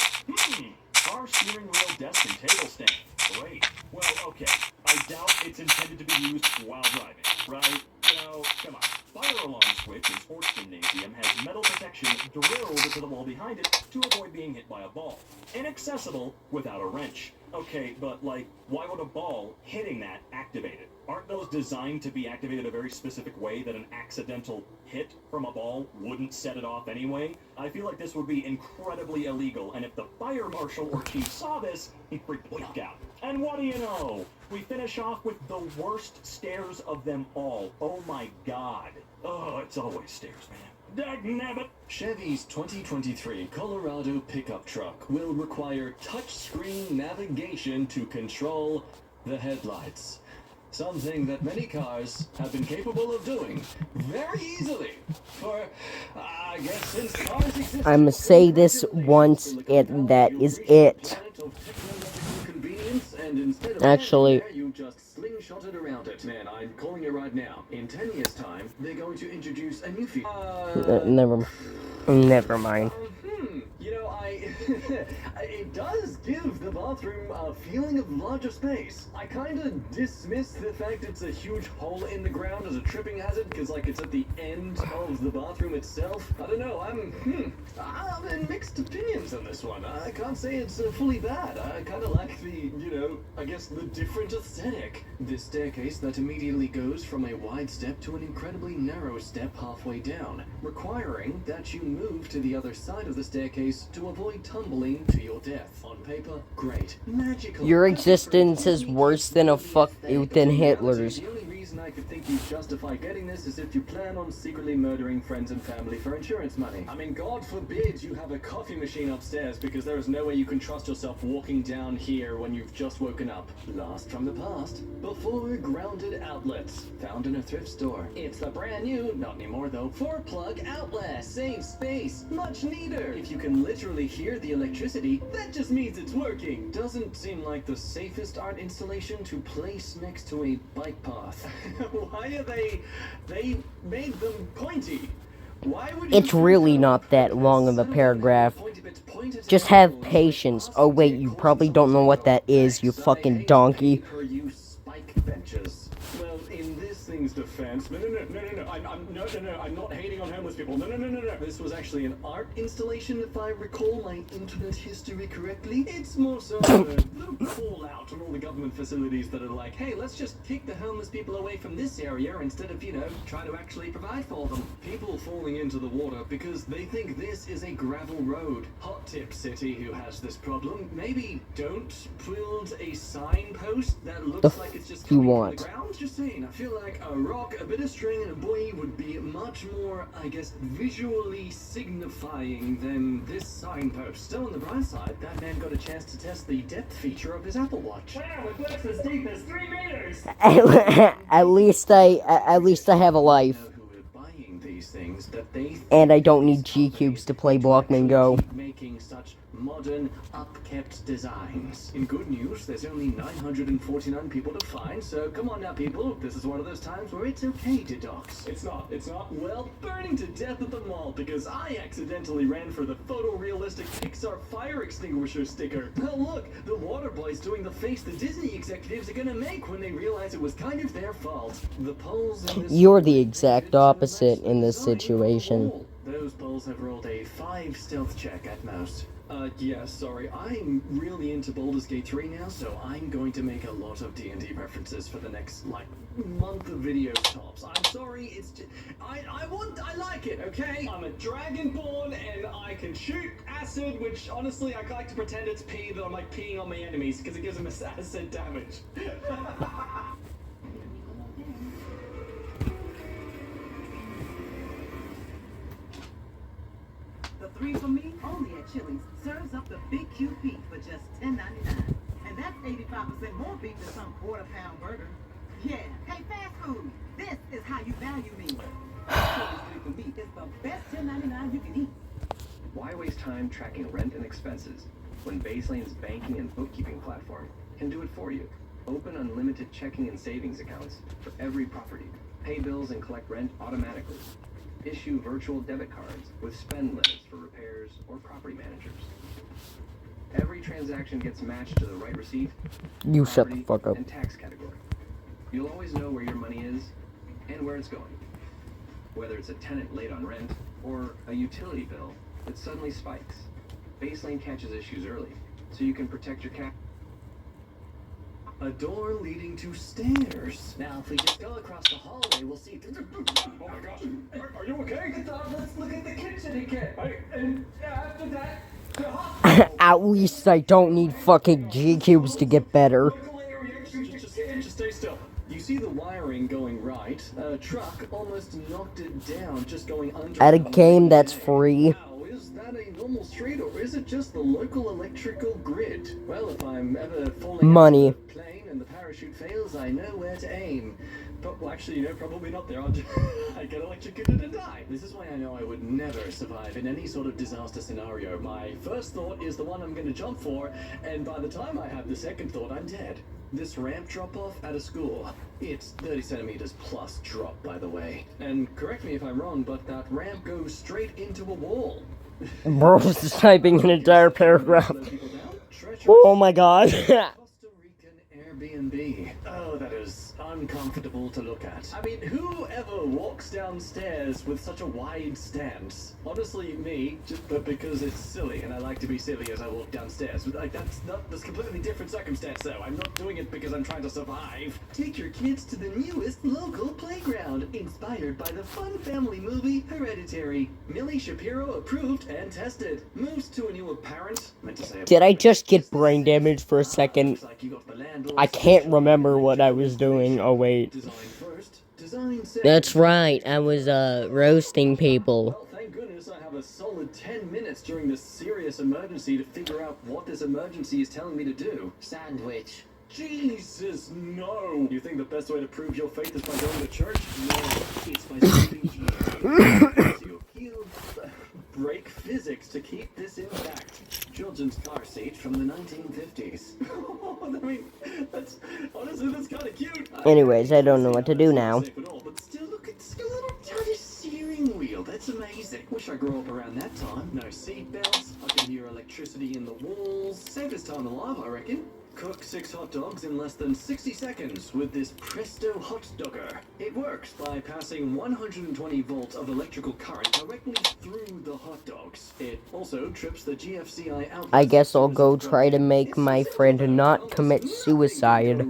Car steering wheel desk and table stand. Great. Well, okay. I doubt it's intended to be used while driving, right? No, come on. Fire alarm switch in sports gymnasium has metal protection drilled into the wall behind it to avoid being hit by a ball. Inaccessible without a wrench. Okay, but like, why would a ball hitting that activate it? Aren't those designed to be activated a very specific way that an accidental hit from a ball wouldn't set it off anyway? I feel like this would be incredibly illegal, and if the fire marshal or chief saw this, he'd freak out. And what do you know? We finish off with the worst stairs of them all. Oh my god. Oh, it's always stairs, man. Dagnabbit! Chevy's 2023 Colorado pickup truck will require touchscreen navigation to control the headlights. Something that many cars have been capable of doing very easily for, I guess, since cars exist. I'ma say this once, and that is it. Actually, you just slingshotted around it. Man, I'm calling it right now. In 10 years' time, they're going to introduce a new feature. never mind. You know, it does give the bathroom a feeling of larger space. I kind of dismiss the fact it's a huge hole in the ground as a tripping hazard, because, like, it's at the end of the bathroom itself. I don't know, I'm in mixed opinions on this one. I can't say it's fully bad. I kind of like the, I guess the different aesthetic. This staircase that immediately goes from a wide step to an incredibly narrow step halfway down, requiring that you move to the other side of the staircase to avoid tumbling to your death. On paper, great. Magical. Your existence is worse than than Hitler's. The only reason I could think you justify getting this is if you plan on secretly murdering friends and family for insurance money. I mean, God forbid you have a coffee machine upstairs, because there is no way you can trust yourself walking down here when you've just woken up. Blast from the past. Before grounded outlets. Found in a thrift store. It's the brand new, not anymore though, 4-plug outlet. Save space. Much neater. If you can literally hear the electricity, that just means it's working. Doesn't seem like the safest art installation to place next to a bike path. Why are they made them pointy? Why would you It's really not that long of a paragraph. Just have patience. Oh wait, you probably don't know what that is, you fucking donkey. Well, in this thing's defense, no, I'm not hating on homeless people. No. This was actually an art installation, if I recall my internet history correctly. It's more so a little call out on all the government facilities that are like, hey, let's just take the homeless people away from this area instead of, trying to actually provide for them. People falling into the water because they think this is a gravel road. Hot tip city who has this problem. Maybe don't build a signpost that looks like it's just coming from the ground. Just saying, I feel like a rock, a bit of string, and a buoy would be much more, I guess, visually signifying than this signpost. Still, on the bright side, that man got a chance to test the depth feature of his Apple Watch. Wow, it looks as deep as 3 meters! At least I have a life. These things that they And I don't need G-cubes to play Blockman Go. Making such modern, upkept designs. In good news, there's only 949 people to find, so come on now, people. This is one of those times where it's okay to dox. It's not. Well, burning to death at the mall because I accidentally ran for the photorealistic Pixar fire extinguisher sticker. Oh look, the water boy's doing the face the Disney executives are gonna make when they realize it was kind of their fault. The polls in this You're the exact opposite in this situation. Those polls have rolled a 5 stealth check at most. Yeah, sorry, I'm really into Baldur's Gate 3 now, so I'm going to make a lot of D&D references for the next, like, month of videos tops. I'm sorry, it's just, I like it, okay? I'm a dragonborn and I can shoot acid, which honestly I like to pretend it's pee, that I'm like peeing on my enemies because it gives them acid damage. The 3 for me, only at Chili's, serves up the big QP for just $10.99. And that's 85% more beef than some quarter-pound burger. Yeah, hey, fast food, this is how you value me. Chili's 3 for me is the best $10.99 you can eat. Why waste time tracking rent and expenses when Baselane's banking and bookkeeping platform can do it for you? Open unlimited checking and savings accounts for every property. Pay bills and collect rent automatically. Issue virtual debit cards with spend limits for repairs or property managers. Every transaction gets matched to the right receipt, You shut the property, fuck up. and tax category. You'll always know where your money is and where it's going. Whether it's a tenant late on rent or a utility bill that suddenly spikes, Baselane catches issues early, so you can protect your cash. A door leading to stairs. Now, if we just go across the hallway, we'll see. Oh my gosh. Are you okay? Let's look at the kitchen again. Hey, and after that, the At least I don't need fucking G-cubes to get better. Just stay still. You see the wiring going right. A truck almost knocked it down, just going under. At a game that's free. Wow, is that a normal street or is it just the local electrical grid? Well, if I'm ever falling Money. out of the plane and the parachute fails, I know where to aim. But well, actually, probably not there. I get electrocuted and die. This is why I know I would never survive in any sort of disaster scenario. My first thought is the one I'm going to jump for, and by the time I have the second thought, I'm dead. This ramp drop-off at a school. It's 30 centimeters plus drop, by the way. And correct me if I'm wrong, but that ramp goes straight into a wall. Bro's typing an entire paragraph. Oh my god. Costa Rican Airbnb. Oh, that is uncomfortable to look at. I mean, who ever walks downstairs with such a wide stance? Honestly, me, but because it's silly, and I like to be silly as I walk downstairs. Like, that's completely different circumstance, though. I'm not doing it because I'm trying to survive. Take your kids to the newest local playground, inspired by the fun family movie Hereditary. Millie Shapiro approved and tested. Moves to a new apparent. Did I just get brain damage for a second? I can't remember what I was doing. Oh wait. Design first, design second. That's right, I was roasting people. Well, thank goodness I have a solid 10 minutes during this serious emergency to figure out what this emergency is telling me to do. Sandwich. Jesus, no! You think the best way to prove your faith is by going to church? No, it's by sleeping you break physics to keep this intact. Children's car seat from the 1950s. I mean, that's kind of cute. Anyways, I don't know what to do now. But still, look, it's got a little tiny steering wheel. That's amazing. Wish I grew up around that time. No seat belts. I can hear electricity in the walls. Safest time alive, I reckon. Cook 6 hot dogs in less than 60 seconds with this Presto Hot Dogger. It works by passing 120 volts of electrical current directly through the hot dogs. It also trips the GFCI outlet. I guess I'll go try to make my friend not commit suicide.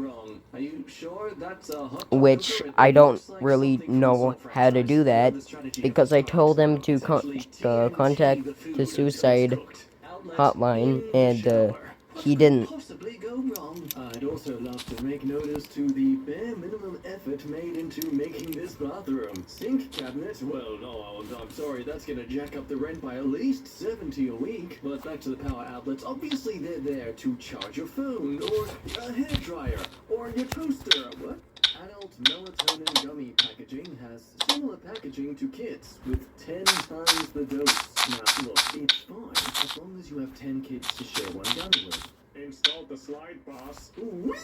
Are you sure that's a hot dog Which cooker? I It don't looks like really something from know Soul how to do that franchise. because I told them to Essentially, TNT, contact the food the until it's suicide cooked. Outlet hotline in the and shower. he What didn't. could possibly go wrong? I'd also love to make notice to the bare minimum effort made into making this bathroom. Sink cabinet? Well, no, I'm sorry, that's gonna jack up the rent by at least $70 a week. But back to the power outlets. Obviously, they're there to charge your phone, or a hairdryer, or your toaster. What? adult melatonin gummy packaging has similar packaging to kids with 10 times the dose. Now, look, it's fine as long as you have 10 kids to share one gummy with. Installed the slide, boss. Whee!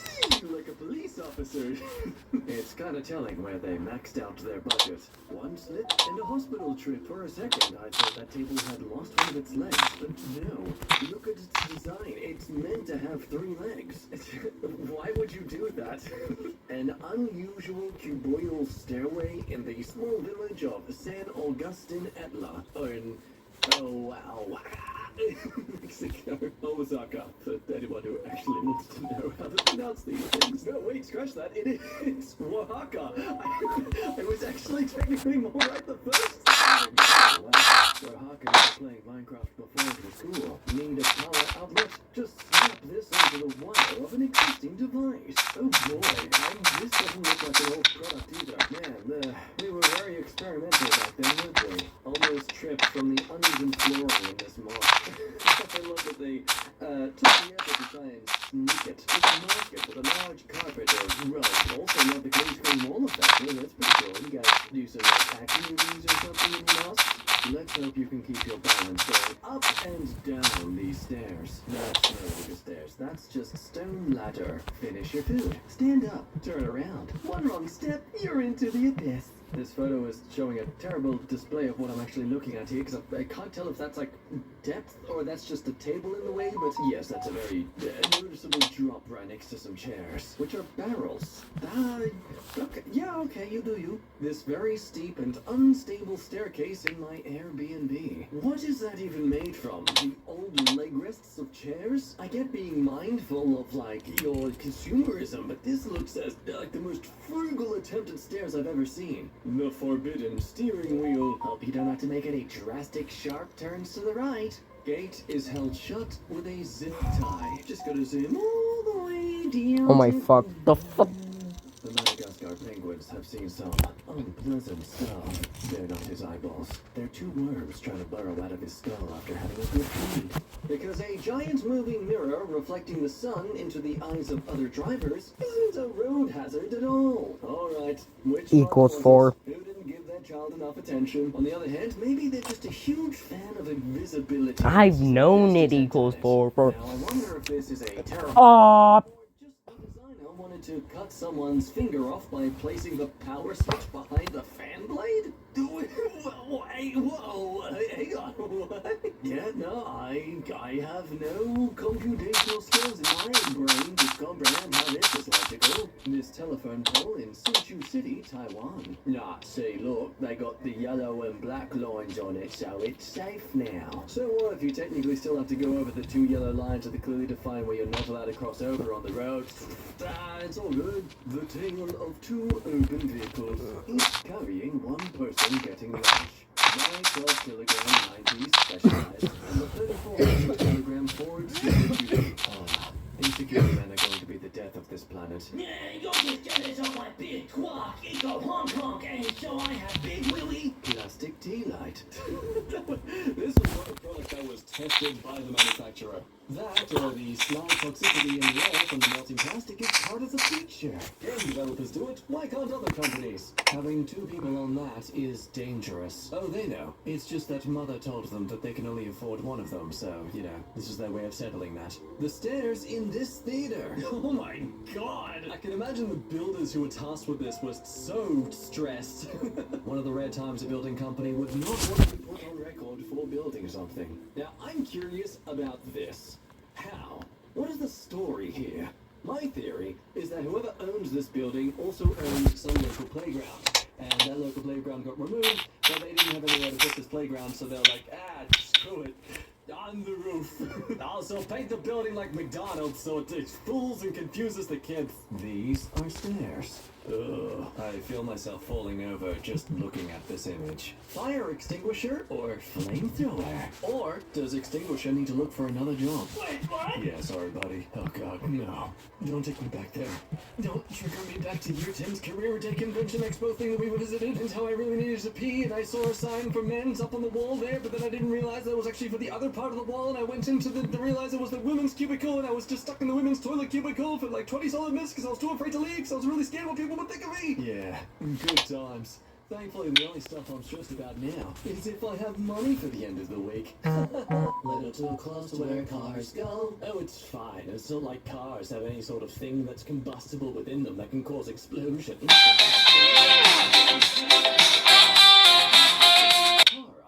Like a police officer. It's kind of telling where they maxed out their budget. One slip and a hospital trip. For a second, I thought that table had lost one of its legs, but no. Look at its design. It's meant to have 3 legs. Why would you do that? An unusual cuboidal stairway in the small village of San Agustin Etla. Mexico, Osaka, for anyone who actually wants to know how to pronounce these things. No, wait, scratch that. It's Oaxaca. I was actually technically more right the first time. Oaxacans are playing Minecraft before the school. Need a power outlet? Just snap this onto the wire of an existing device. Oh boy, and this doesn't look like an old product either. Man, we were very experimental back then, weren't we? Almost tripped from the uneven flooring in this mosque. I love that they took the effort to try and sneak it. Just mask it with a large carpet or rug. Also love the green screen wall effect. Yeah, that's pretty cool. You guys do some action movies or something in the mosque? Let's hope you can keep your balance going up and down these stairs. That's no longer stairs. That's just stone ladder. Finish your food. Stand up. Turn around. One wrong step, you're into the abyss. This photo is showing a terrible display of what I'm actually looking at here, because I can't tell if that's like depth or that's just a table in the way, but yes, that's a very noticeable drop right next to some chairs, which are barrels. Okay, yeah, okay, you do you. This very steep and unstable staircase in my Airbnb. What is that even made from? The old leg rests of chairs? I get being mindful of, like, your consumerism, but this looks as like the most frugal attempt at stairs I've ever seen. The forbidden steering wheel. Hope you don't have to make any drastic sharp turns to the right. Gate is held shut with a zip tie. Just gotta zoom all the way down. Oh my fuck. The fuck? The Madagascar penguins have seen some unpleasant stuff. They're not his eyeballs. They're 2 worms trying to burrow out of his skull after having a good feed. Because a giant moving mirror reflecting the sun into the eyes of other drivers isn't a road hazard at all. Alright, which Equals one 4. who didn't give their child enough attention? On the other hand, maybe they're just a huge fan of invisibility. I've known it equals 4. Now, I wonder if this is a terrible... wanted to cut someone's finger off by placing the power switch behind the fan blade? Whoa, hang on, what? Yeah, no, I have no computational skills in my brain to comprehend how this is logical. This telephone pole in Hsinchu City, Taiwan. Nah, see, look, they got the yellow and black lines on it, so it's safe now. So what if you technically still have to go over the 2 yellow lines that clearly define where you're not allowed to cross over on the road? It's all good. The tale of 2 open vehicles, each carrying 1 person getting lunch. My 12-kilogram 90s specialized and the 34-kilogram Ford Super Duty. Insecurity men are going to be the death of this planet. Yeah, you're just jealous of my big twat. It go honk honk, and so I have big willy. Plastic tea light. This was not a product that was tested by the manufacturer. That, or the slight toxicity in the air from the melting plastic, is part of the feature. Game developers do it, why can't other companies? Having 2 people on that is dangerous. Oh, they know. It's just that Mother told them that they can only afford 1 of them, so, you know, this is their way of settling that. The stairs in this theater. Oh my god! I can imagine the builders who were tasked with this were so stressed. One of the rare times a building company would not want to be put on record for building something. Now, I'm curious about this. How? What is the story here? My theory is that whoever owns this building also owns some local playground. And that local playground got removed, but they didn't have anywhere to put this playground, so they're like, screw it. On the roof. Also, paint the building like McDonald's so it fools and confuses the kids. These are stairs. Ugh, I feel myself falling over just looking at this image. Fire extinguisher or flamethrower? Or does extinguisher need to look for another job? Wait, what? Yeah, sorry, buddy. Oh god, no. Don't take me back there. Don't trigger me back to year 10's career day convention expo thing that we visited, and how I really needed to pee, and I saw a sign for men's up on the wall there, but then I didn't realize that it was actually for the other part of the wall, and I went into the realize it was the women's cubicle, and I was just stuck in the women's toilet cubicle for like 20 solid minutes because I was too afraid to leave, because I was really scared what people people would think of me? Yeah, good times. Thankfully, the only stuff I'm stressed about now is if I have money for the end of the week. Little too close to where cars go. Oh, it's fine. It's not like cars have any sort of thing that's combustible within them that can cause explosions. Car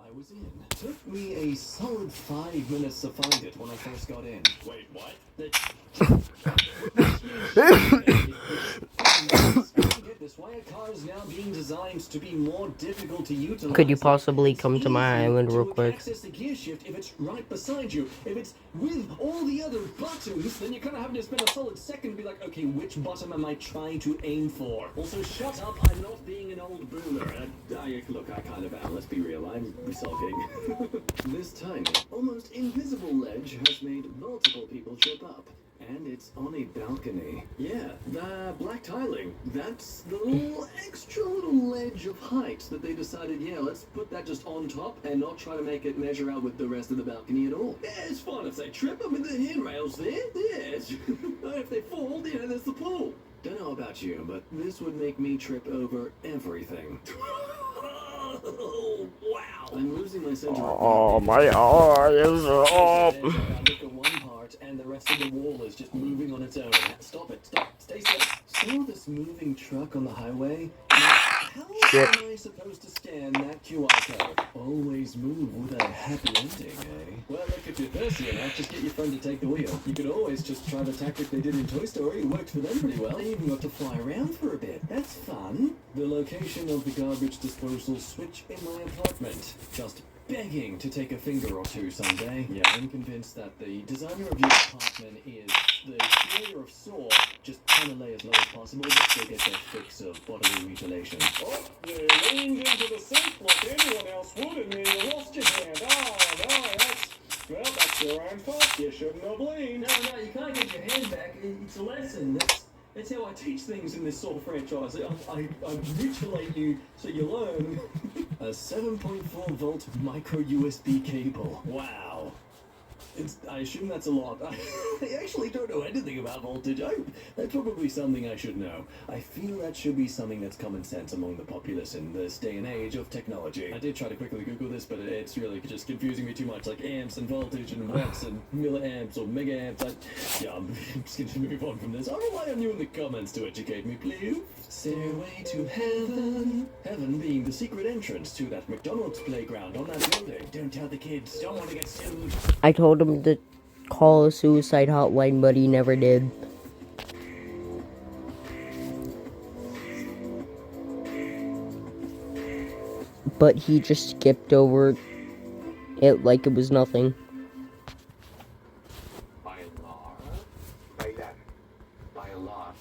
I was in. Took me a solid 5 minutes to find it when I first got in. Wait, what? Get this, why are cars now being designed to be more difficult to utilize? Could you possibly come to my island real To quick? access the gear shift if it's right beside you. If it's with all the other buttons, then you're kind of having to spend a solid second to be like, okay, which button am I trying to aim for? Also, shut up, I'm not being an old boomer. Look, I kind of am, let's be real, I'm sulking. This tiny, almost invisible ledge has made multiple people trip up. And it's on a balcony. Yeah, the black tiling. That's the little extra little ledge of height that they decided, yeah, let's put that just on top and not try to make it measure out with the rest of the balcony at all. Yeah, it's fun if they trip. I mean, the handrails there. Yeah, if they fall, yeah, there's the pool. Don't know about you, but this would make me trip over everything. Oh, wow. I'm losing my center. Oh, my eyes are up. I look at one part and the rest of the wall is just moving on its own. Stop it. Stop. Stay still. Saw this moving truck on the highway? Now, how am I supposed to scan that QR code? Always move with a happy ending, eh? Well, look, if you're thirsty enough, just get your friend to take the wheel. You could always just try the tactic they did in Toy Story. It worked for them pretty well. They even got to fly around for a bit. That's fun. The location of the garbage disposal switch in my apartment. Just begging to take a finger or two someday. Yeah, I'm convinced that the designer of your apartment is the creator of Saw, just trying to lay as low as possible but they get their fix of bodily mutilation. Oh, you leaned into the sink like anyone else would, and then you lost your hand. Oh, no, that's your own fault. You shouldn't have leaned. No, you can't get your hand back. It's a lesson. That's how I teach things in this Saw franchise. I mutilate you so you learn. A 7.4 volt micro USB cable. Wow. I assume that's a lot. I actually don't know anything about voltage. That's probably something I should know. I feel that should be something that's common sense among the populace in this day and age of technology. I did try to quickly Google this, but it's really just confusing me too much, like amps and voltage and watts and milliamps or megaamps. I'm just going to move on from this. I'll rely on you in the comments to educate me, please. Stairway to heaven. Heaven being the secret entrance to that McDonald's playground on that building. Don't tell the kids. Don't want to get sued. I told him to call a suicide hotline, but he never did. But he just skipped over it like it was nothing. By a lot.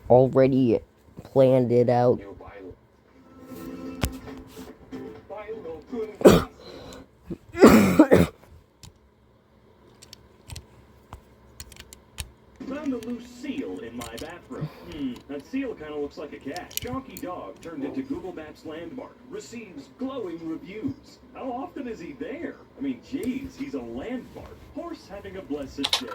Already planned it out. Found a loose seal in my bathroom. That seal kind of looks like a cat. Chonky dog turned into Google Maps landmark. Receives glowing reviews. How often is he there? I mean, geez, he's a landmark. Horse having a blessed day.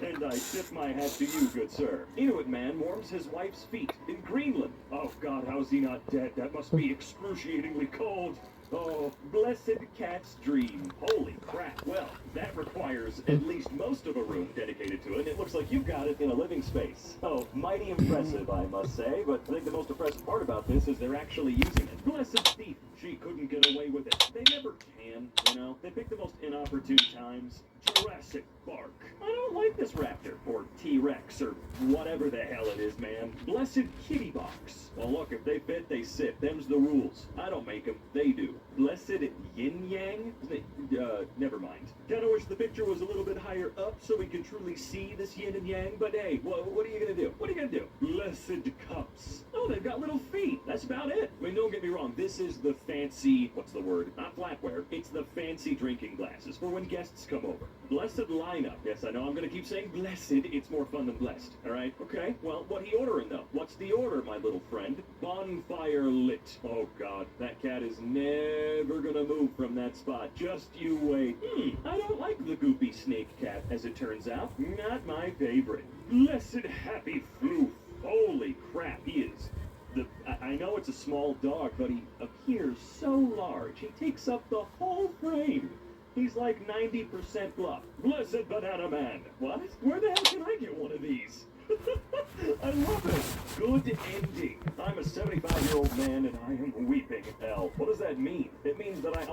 And I tip my hat to you, good sir. Inuit man warms his wife's feet in Greenland. Oh God, how is he not dead? That must be excruciatingly cold. Oh, blessed cat's dream. Holy crap. Well, that requires at least most of a room dedicated to it. It looks like you've got it in a living space. Oh, mighty impressive, I must say. But I think the most impressive part about this is they're actually using it. Blessed thief. She couldn't get away with it. They never can, you know? They pick the most inopportune times. Jurassic Park. I don't like this raptor, or T-Rex, or whatever the hell it is, man. Blessed kitty box. Well, look, if they fit, they sit. Them's the rules. I don't make them, they do. Blessed yin-yang? Never mind. Kinda wish the picture was a little bit higher up so we could truly see this yin and yang, but hey, what are you gonna do? What are you gonna do? Blessed cups. Oh, they've got little feet. That's about it. I mean, don't get me wrong, this is the fancy, what's the word? Not flatware. It's the fancy drinking glasses for when guests come over. Blessed lineup. Yes, I know I'm gonna keep saying blessed. It's more fun than blessed. Alright? Okay. Well, what he ordering though? What's the order, my little friend? Bonfire lit. Oh God, that cat is never gonna move from that spot. Just you wait. I don't don't like the goopy snake cat, as it turns out. Not my favorite. Blessed happy floof. Holy crap, he is. I know it's a small dog, but he appears so large. He takes up the whole frame. He's like 90% fluff. Blessed banana man. What? Where the hell can I get one of these? I love it. Good ending. I'm a 75-year-old man and I am weeping hell. What does that mean? It means that I